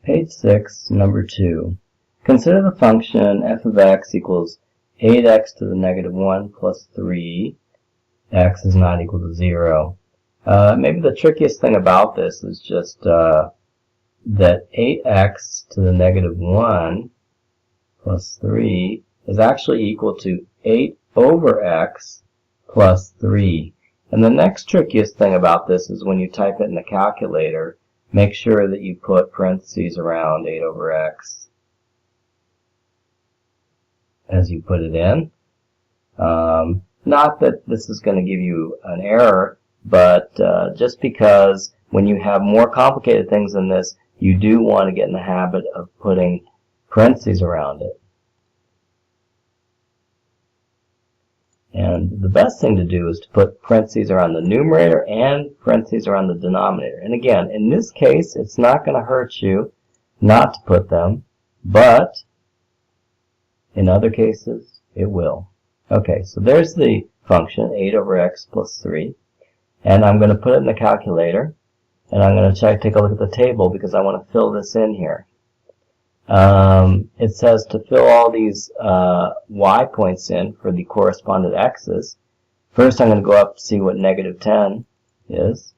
Page 6, number 2. Consider the function f of x equals 8x to the negative 1 plus 3. X is not equal to 0. Maybe the trickiest thing about this is just that 8x to the negative 1 plus 3 is actually equal to 8 over x plus 3. And the next trickiest thing about this is when you type it in the calculator, make sure that you put parentheses around 8 over x as you put it in. Not that this is going to give you an error, but just because when you have more complicated things than this, you do want to get in the habit of putting parentheses around it. And the best thing to do is to put parentheses around the numerator and parentheses around the denominator. And again, in this case, it's not going to hurt you not to put them, but in other cases, it will. Okay, so there's the function, 8 over x plus 3. And I'm going to put it in the calculator. And I'm going to take a look at the table because I want to fill this in here. It says to fill all these y points in for the correspondent x's. First, I'm going to go up to see what negative 10 is.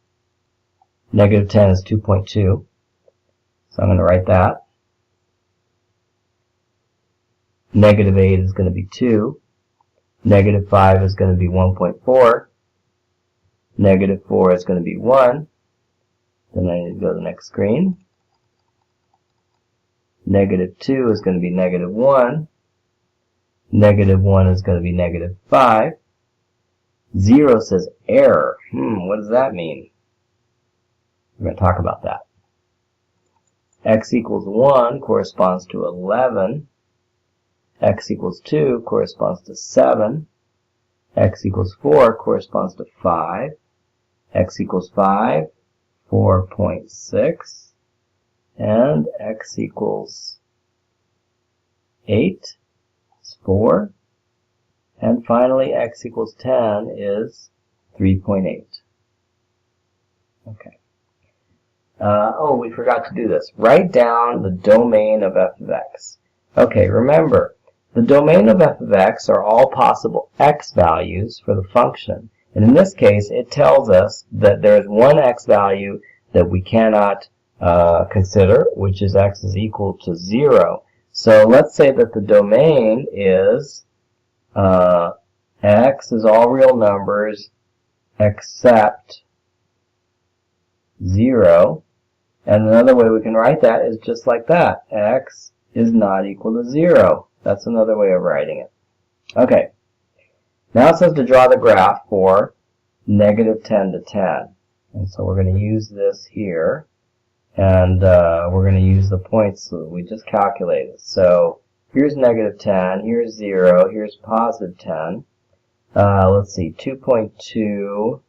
Negative 10 is 2.2. So I'm going to write that. Negative 8 is going to be 2. Negative 5 is going to be 1.4. Negative 4 is going to be 1. Then I need to go to the next screen. Negative 2 is going to be negative 1. Negative 1 is going to be negative 5. 0 says error. What does that mean? We're going to talk about that. X equals 1 corresponds to 11. X equals 2 corresponds to 7. X equals 4 corresponds to 5. X equals 5, 4.6. And x equals 8 is 4. And finally, x equals 10 is 3.8. Okay. Oh, we forgot to do this. Write down the domain of f of x. Okay, remember, the domain of f of x are all possible x values for the function. And in this case, it tells us that there is one x value that we cannot consider, which is x is equal to 0. So let's say that the domain is x is all real numbers except 0. And another way we can write that is just like that. X is not equal to 0. That's another way of writing it. Okay. Now it says to draw the graph for negative 10 to 10. And so we're going to use this here. And we're going to use the points that we just calculated. So here's negative 10, here's 0, here's positive 10. Let's see, 2.2,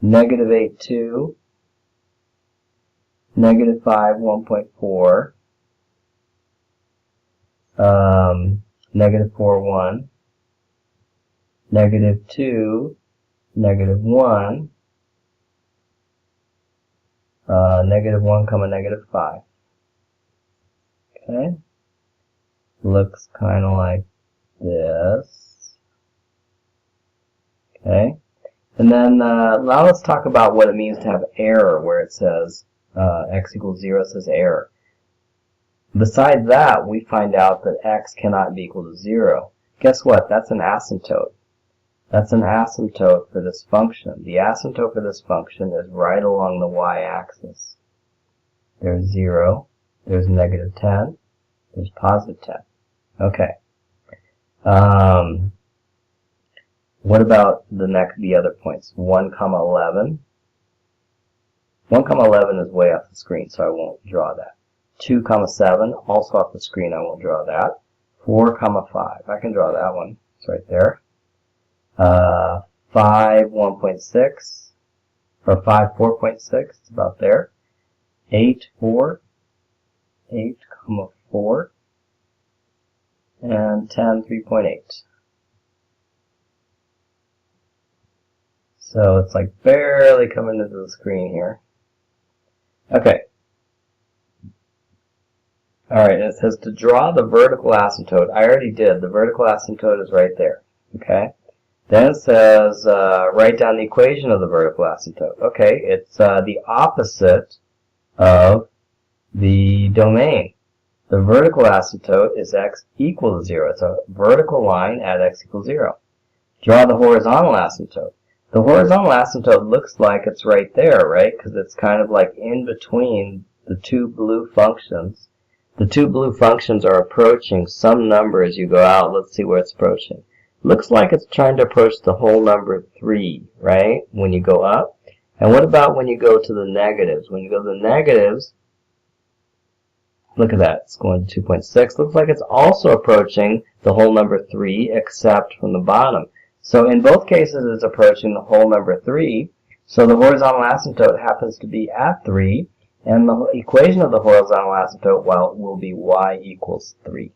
negative 8, 2, negative 5, 1.4, negative 4, 1, negative 2, negative 1, negative 1, comma negative 5. Okay? Looks kind of like this. Okay? And then now let's talk about what it means to have error where it says x equals 0 says error. Besides that, we find out that x cannot be equal to 0. Guess what? That's an asymptote. That's an asymptote for this function. The asymptote for this function is right along the y-axis. There's 0, there's negative 10, there's positive 10. Okay. What about the other points? 1, comma 11. 1, comma 11 is way off the screen, so I won't draw that. 2, comma 7, also off the screen, I won't draw that. 4, comma 5, I can draw that one. It's right there. 5, 1.6, or 5, 4.6, it's about there. 8, 4, 8, comma 4, and 10, 3.8. So it's like barely coming into the screen here. Okay. Alright, it says to draw the vertical asymptote. I already did. The vertical asymptote is right there. Okay. Then it says write down the equation of the vertical asymptote. Okay, it's the opposite of the domain. The vertical asymptote is x equals 0. It's a vertical line at x equals 0. Draw the horizontal asymptote. The horizontal asymptote looks like it's right there, right? Because it's kind of like in between the two blue functions. The two blue functions are approaching some number as you go out. Let's see where it's approaching. Looks like it's trying to approach the whole number 3, right, when you go up. And what about when you go to the negatives? When you go to the negatives, look at that. It's going to 2.6. Looks like it's also approaching the whole number 3, except from the bottom. So in both cases, it's approaching the whole number 3. So the horizontal asymptote happens to be at 3. And the equation of the horizontal asymptote, well, will be y equals 3.